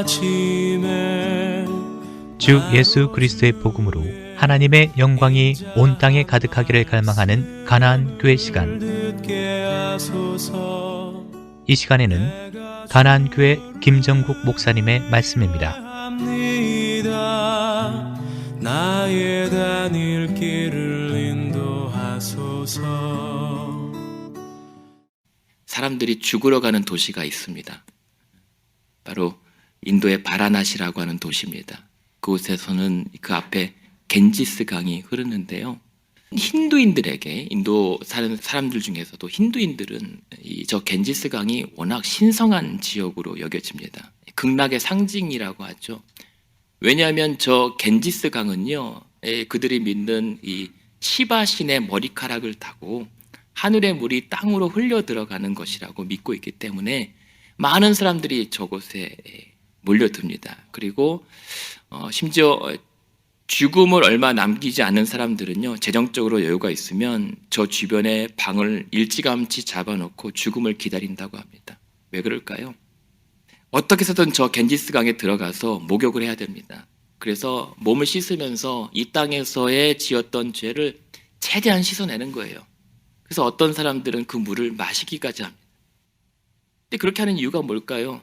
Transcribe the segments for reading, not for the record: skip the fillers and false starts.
주 예수 그리스도의 복음으로 하나님의 영광이 온 땅에 가득하기를 갈망하는 가나안 교회 시간. 이 시간에는 가나안 교회 김정국 목사님의 말씀입니다. 나의 다닐 길을 인도하소서. 사람들이 죽으러 가는 도시가 있습니다. 바로 인도의 바라나시라고 하는 도시입니다. 그곳에서는 그 앞에 겐지스 강이 흐르는데요. 힌두인들에게, 인도 사는 사람들 중에서도 힌두인들은 저 겐지스 강이 워낙 신성한 지역으로 여겨집니다. 극락의 상징이라고 하죠. 왜냐하면 저 겐지스 강은요, 그들이 믿는 이 시바 신의 머리카락을 타고 하늘의 물이 땅으로 흘려 들어가는 것이라고 믿고 있기 때문에 많은 사람들이 저곳에 몰려듭니다. 그리고 심지어 죽음을 얼마 남기지 않은 사람들은요, 재정적으로 여유가 있으면 저 주변에 방을 일찌감치 잡아놓고 죽음을 기다린다고 합니다. 왜 그럴까요? 어떻게 해서든 저 겐지스 강에 들어가서 목욕을 해야 됩니다. 그래서 몸을 씻으면서 이 땅에서의 지었던 죄를 최대한 씻어내는 거예요. 그래서 어떤 사람들은 그 물을 마시기까지 합니다. 근데 그렇게 하는 이유가 뭘까요?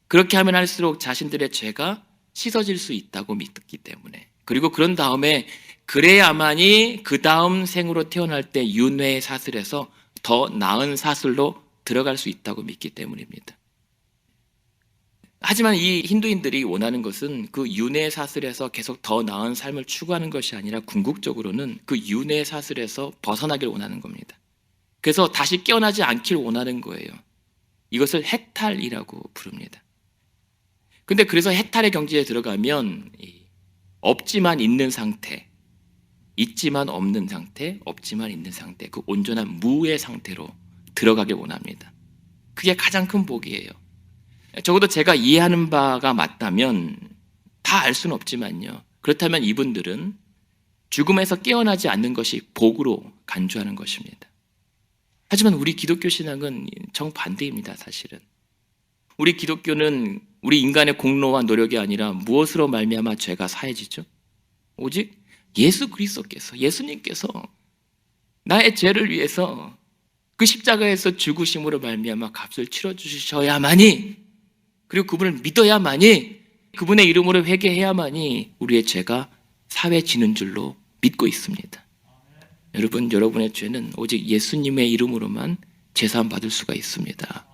그렇게 하면 할수록 자신들의 죄가 씻어질 수 있다고 믿기 때문에, 그리고 그런 다음에 그래야만이 그 다음 생으로 태어날 때 윤회의 사슬에서 더 나은 사슬로 들어갈 수 있다고 믿기 때문입니다. 하지만 이 힌두인들이 원하는 것은 그 윤회의 사슬에서 계속 더 나은 삶을 추구하는 것이 아니라 궁극적으로는 그 윤회의 사슬에서 벗어나길 원하는 겁니다. 그래서 다시 깨어나지 않길 원하는 거예요. 이것을 해탈이라고 부릅니다. 근데 그래서 해탈의 경지에 들어가면 없지만 있는 상태, 있지만 없는 상태, 없지만 있는 상태, 그 온전한 무의 상태로 들어가길 원합니다. 그게 가장 큰 복이에요. 적어도 제가 이해하는 바가 맞다면, 다 알 수는 없지만요, 그렇다면 이분들은 죽음에서 깨어나지 않는 것이 복으로 간주하는 것입니다. 하지만 우리 기독교 신앙은 정반대입니다. 사실은 우리 기독교는 우리 인간의 공로와 노력이 아니라 무엇으로 말미암아 죄가 사해지죠? 오직 예수 그리스도께서, 예수님께서 나의 죄를 위해서 그 십자가에서 죽으심으로 말미암아 값을 치러주셔야만이, 그리고 그분을 믿어야만이, 그분의 이름으로 회개해야만이 우리의 죄가 사해지는 줄로 믿고 있습니다. 여러분, 여러분의 죄는 오직 예수님의 이름으로만 제사함 받을 수가 있습니다.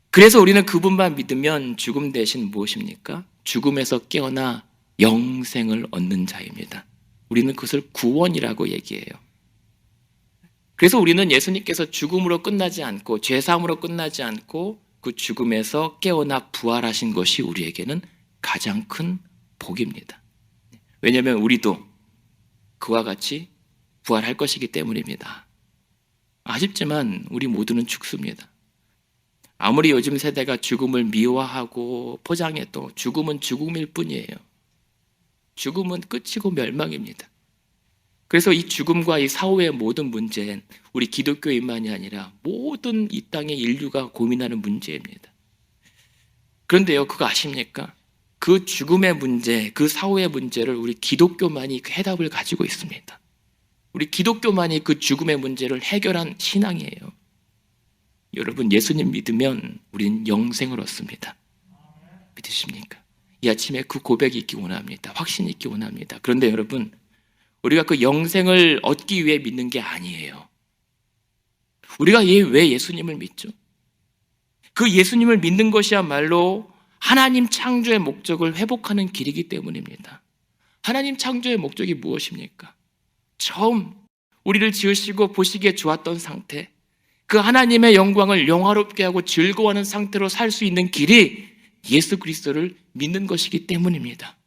그래서 우리는 그분만 믿으면 죽음 대신 무엇입니까? 죽음에서 깨어나 영생을 얻는 자입니다. 우리는 그것을 구원이라고 얘기해요. 그래서 우리는 예수님께서 죽음으로 끝나지 않고, 죄사함으로 끝나지 않고 그 죽음에서 깨어나 부활하신 것이 우리에게는 가장 큰 복입니다. 왜냐하면 우리도 그와 같이 부활할 것이기 때문입니다. 아쉽지만 우리 모두는 죽습니다. 아무리 요즘 세대가 죽음을 미워하고 포장해도 죽음은 죽음일 뿐이에요. 죽음은 끝이고 멸망입니다. 그래서 이 죽음과 이 사후의 모든 문제는 우리 기독교인만이 아니라 모든 이 땅의 인류가 고민하는 문제입니다. 그런데요, 그거 아십니까? 그 죽음의 문제, 그 사후의 문제를 우리 기독교만이 그 해답을 가지고 있습니다. 우리 기독교만이 그 죽음의 문제를 해결한 신앙이에요. 여러분, 예수님 믿으면 우리는 영생을 얻습니다. 믿으십니까? 이 아침에 그 고백이 있기 원합니다. 확신이 있기 원합니다. 그런데 여러분, 우리가 그 영생을 얻기 위해 믿는 게 아니에요. 우리가 왜 예수님을 믿죠? 그 예수님을 믿는 것이야말로 하나님 창조의 목적을 회복하는 길이기 때문입니다. 하나님 창조의 목적이 무엇입니까? 처음 우리를 지으시고 보시기에 좋았던 상태, 그 하나님의 영광을 영화롭게 하고 즐거워하는 상태로 살 수 있는 길이 예수 그리스도를 믿는 것이기 때문입니다.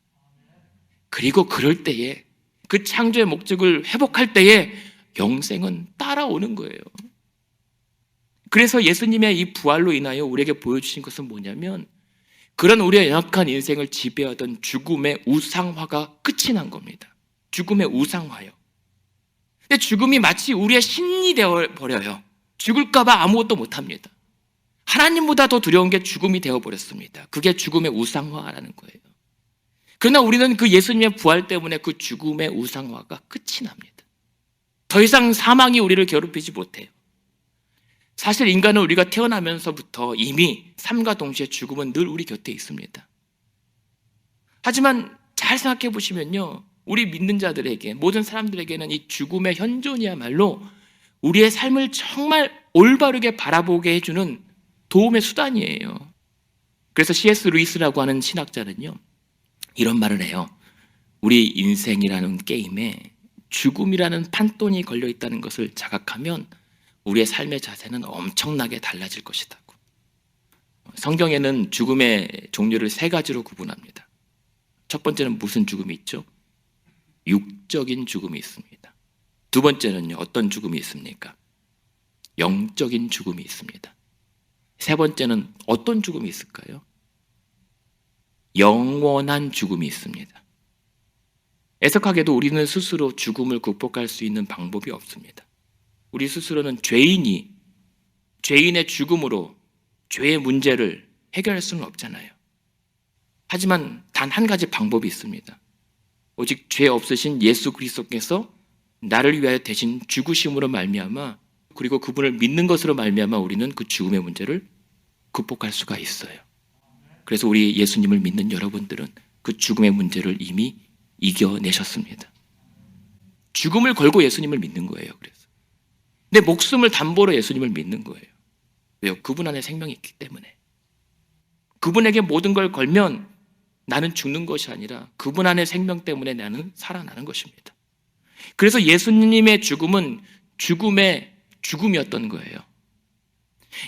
그리고 그럴 때에, 그 창조의 목적을 회복할 때에 영생은 따라오는 거예요. 그래서 예수님의 이 부활로 인하여 우리에게 보여주신 것은 뭐냐면, 그런 우리의 연약한 인생을 지배하던 죽음의 우상화가 끝이 난 겁니다. 죽음의 우상화요. 근데 죽음이 마치 우리의 신이 되어버려요. 죽을까 봐 아무것도 못합니다. 하나님보다 더 두려운 게 죽음이 되어버렸습니다. 그게 죽음의 우상화라는 거예요. 그러나 우리는 그 예수님의 부활 때문에 그 죽음의 우상화가 끝이 납니다. 더 이상 사망이 우리를 괴롭히지 못해요. 사실 인간은 우리가 태어나면서부터 이미 삶과 동시에 죽음은 늘 우리 곁에 있습니다. 하지만 잘 생각해 보시면요, 우리 믿는 자들에게, 모든 사람들에게는 이 죽음의 현존이야말로 우리의 삶을 정말 올바르게 바라보게 해주는 도움의 수단이에요. 그래서 C.S. 루이스라고 하는 신학자는요, 이런 말을 해요. 우리 인생이라는 게임에 죽음이라는 판돈이 걸려 있다는 것을 자각하면 우리의 삶의 자세는 엄청나게 달라질 것이라고. 성경에는 죽음의 종류를 3가지로 구분합니다. 첫 번째는 무슨 죽음이 있죠? 육적인 죽음이 있습니다. 두 번째는요, 어떤 죽음이 있습니까? 영적인 죽음이 있습니다. 세 번째는 어떤 죽음이 있을까요? 영원한 죽음이 있습니다. 애석하게도 우리는 스스로 죽음을 극복할 수 있는 방법이 없습니다. 우리 스스로는 죄인의 죽음으로 죄의 문제를 해결할 수는 없잖아요. 하지만 단 한 가지 방법이 있습니다. 오직 죄 없으신 예수 그리스도께서 나를 위하여 대신 죽으심으로 말미암아, 그리고 그분을 믿는 것으로 말미암아 우리는 그 죽음의 문제를 극복할 수가 있어요. 그래서 우리 예수님을 믿는 여러분들은 그 죽음의 문제를 이미 이겨내셨습니다. 죽음을 걸고 예수님을 믿는 거예요. 그래서 내 목숨을 담보로 예수님을 믿는 거예요. 왜요? 그분 안에 생명이 있기 때문에. 그분에게 모든 걸 걸면 나는 죽는 것이 아니라 그분 안에 생명 때문에 나는 살아나는 것입니다. 그래서 예수님의 죽음은 죽음의 죽음이었던 거예요.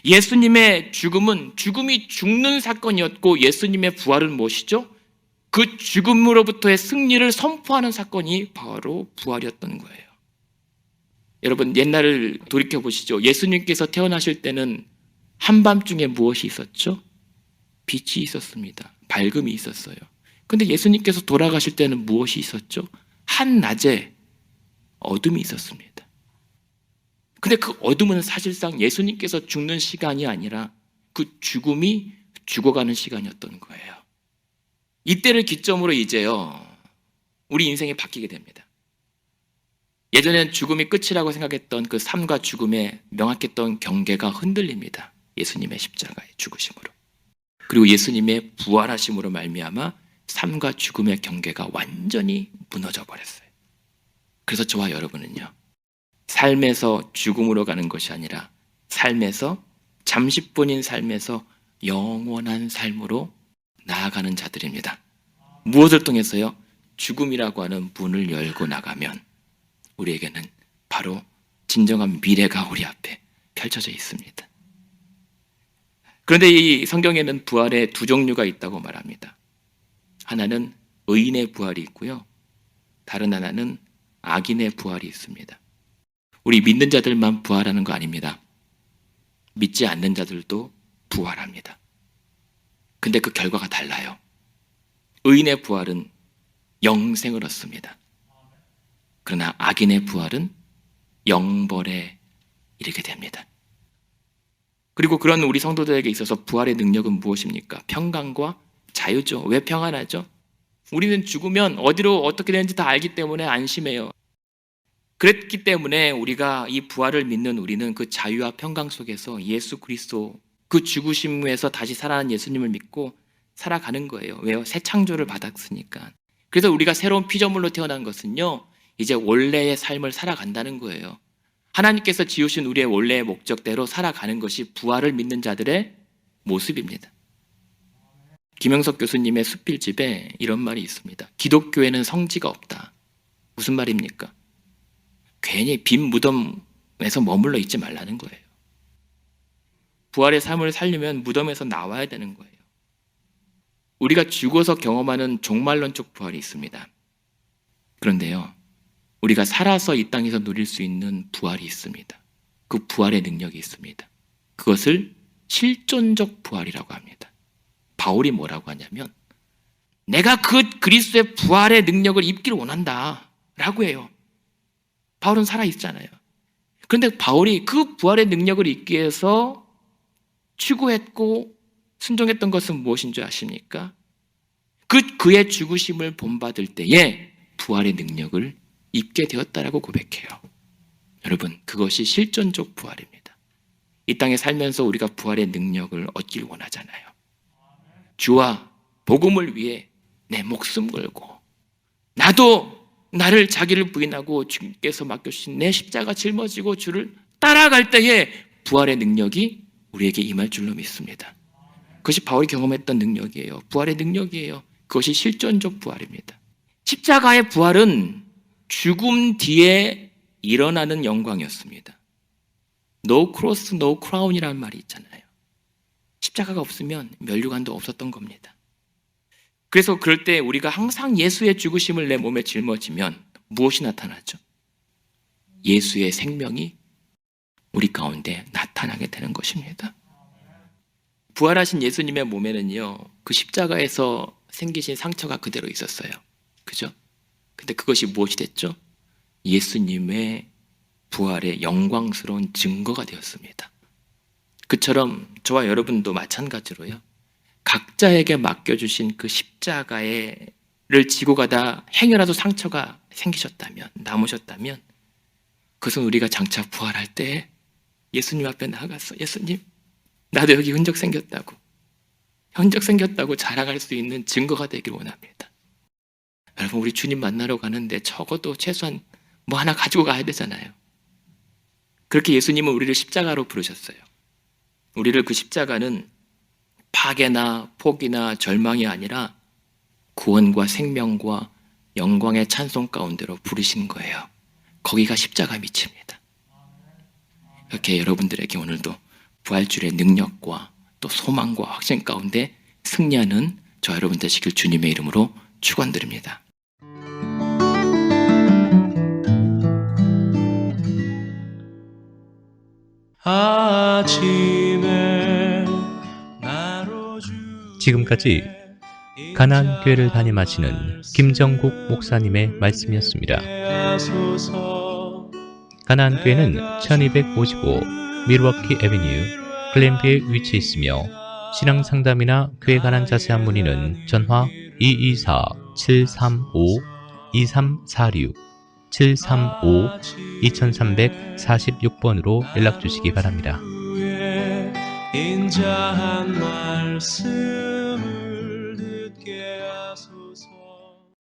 예수님의 죽음은 죽음이 죽는 사건이었고, 예수님의 부활은 무엇이죠? 그 죽음으로부터의 승리를 선포하는 사건이 바로 부활이었던 거예요. 여러분, 옛날을 돌이켜보시죠. 예수님께서 태어나실 때는 한밤중에 무엇이 있었죠? 빛이 있었습니다. 밝음이 있었어요. 그런데 예수님께서 돌아가실 때는 무엇이 있었죠? 한낮에 어둠이 있었습니다. 근데 그 어둠은 사실상 예수님께서 죽는 시간이 아니라 그 죽음이 죽어가는 시간이었던 거예요. 이때를 기점으로 이제요, 우리 인생이 바뀌게 됩니다. 예전엔 죽음이 끝이라고 생각했던 그 삶과 죽음의 명확했던 경계가 흔들립니다. 예수님의 십자가의 죽으심으로. 그리고 예수님의 부활하심으로 말미암아 삶과 죽음의 경계가 완전히 무너져 버렸어요. 그래서 저와 여러분은요, 삶에서 죽음으로 가는 것이 아니라 삶에서, 잠시뿐인 삶에서 영원한 삶으로 나아가는 자들입니다. 무엇을 통해서요? 죽음이라고 하는 문을 열고 나가면 우리에게는 바로 진정한 미래가 우리 앞에 펼쳐져 있습니다. 그런데 이 성경에는 부활의 2종류가 있다고 말합니다. 하나는 의인의 부활이 있고요, 다른 하나는 악인의 부활이 있습니다. 우리 믿는 자들만 부활하는 거 아닙니다. 믿지 않는 자들도 부활합니다. 근데 그 결과가 달라요. 의인의 부활은 영생을 얻습니다. 그러나 악인의 부활은 영벌에 이르게 됩니다. 그리고 그런 우리 성도들에게 있어서 부활의 능력은 무엇입니까? 평강과 자유죠. 왜 평안하죠? 우리는 죽으면 어디로 어떻게 되는지 다 알기 때문에 안심해요. 그랬기 때문에 우리가 이 부활을 믿는 우리는 그 자유와 평강 속에서 예수 그리스도, 그 죽으심에서 다시 살아난 예수님을 믿고 살아가는 거예요. 왜요? 새 창조를 받았으니까. 그래서 우리가 새로운 피조물로 태어난 것은요, 이제 원래의 삶을 살아간다는 거예요. 하나님께서 지으신 우리의 원래의 목적대로 살아가는 것이 부활을 믿는 자들의 모습입니다. 김영석 교수님의 수필집에 이런 말이 있습니다. 기독교에는 성지가 없다. 무슨 말입니까? 괜히 빈 무덤에서 머물러 있지 말라는 거예요. 부활의 삶을 살려면 무덤에서 나와야 되는 거예요. 우리가 죽어서 경험하는 종말론적 부활이 있습니다. 그런데요, 우리가 살아서 이 땅에서 누릴 수 있는 부활이 있습니다. 그 부활의 능력이 있습니다. 그것을 실존적 부활이라고 합니다. 바울이 뭐라고 하냐면, 내가 그 그리스도의 부활의 능력을 입기를 원한다 라고 해요. 바울은 살아있잖아요. 그런데 바울이 그 부활의 능력을 입기 위해서 추구했고 순종했던 것은 무엇인 줄 아십니까? 그의 죽으심을 본받을 때에 부활의 능력을 입게 되었다라고 고백해요. 여러분, 그것이 실존적 부활입니다. 이 땅에 살면서 우리가 부활의 능력을 얻길 원하잖아요. 주와 복음을 위해 내 목숨 걸고 나도 나를 자기를 부인하고 주님께서 맡겨주신 내 십자가 짊어지고 주를 따라갈 때에 부활의 능력이 우리에게 임할 줄로 믿습니다. 그것이 바울이 경험했던 능력이에요. 부활의 능력이에요. 그것이 실존적 부활입니다. 십자가의 부활은 죽음 뒤에 일어나는 영광이었습니다. No cross, no crown이라는 말이 있잖아요. 십자가가 없으면 면류관도 없었던 겁니다. 그래서 그럴 때 우리가 항상 예수의 죽으심을 내 몸에 짊어지면 무엇이 나타나죠? 예수의 생명이 우리 가운데 나타나게 되는 것입니다. 부활하신 예수님의 몸에는요, 그 십자가에서 생기신 상처가 그대로 있었어요. 그죠? 근데 그것이 무엇이 됐죠? 예수님의 부활의 영광스러운 증거가 되었습니다. 그처럼 저와 여러분도 마찬가지로요, 각자에게 맡겨주신 그 십자가를 지고 가다 행여라도 상처가 생기셨다면, 남으셨다면, 그것은 우리가 장차 부활할 때 예수님 앞에 나가서 예수님, 나도 여기 흔적 생겼다고 자랑할 수 있는 증거가 되길 원합니다. 여러분, 우리 주님 만나러 가는데 적어도 최소한 뭐 하나 가지고 가야 되잖아요. 그렇게 예수님은 우리를 십자가로 부르셨어요. 우리를 그 십자가는 파괴나 포기나 절망이 아니라 구원과 생명과 영광의 찬송 가운데로 부르신 거예요. 거기가 십자가 밑입니다. 이렇게 여러분들에게 오늘도 부활주의 능력과 또 소망과 확신 가운데 승리하는 저 여러분 되시길 주님의 이름으로 축원드립니다. 아침에 지금까지 가나안교회를 담임하시는 김정국 목사님의 말씀이었습니다. 가나안교회는 1255 밀워키 애비뉴 글렌비에 위치해 있으며 신앙상담이나 교회 관한 자세한 문의는 전화 224-735-2346 735-2346번으로 연락주시기 바랍니다. 인자한 말씀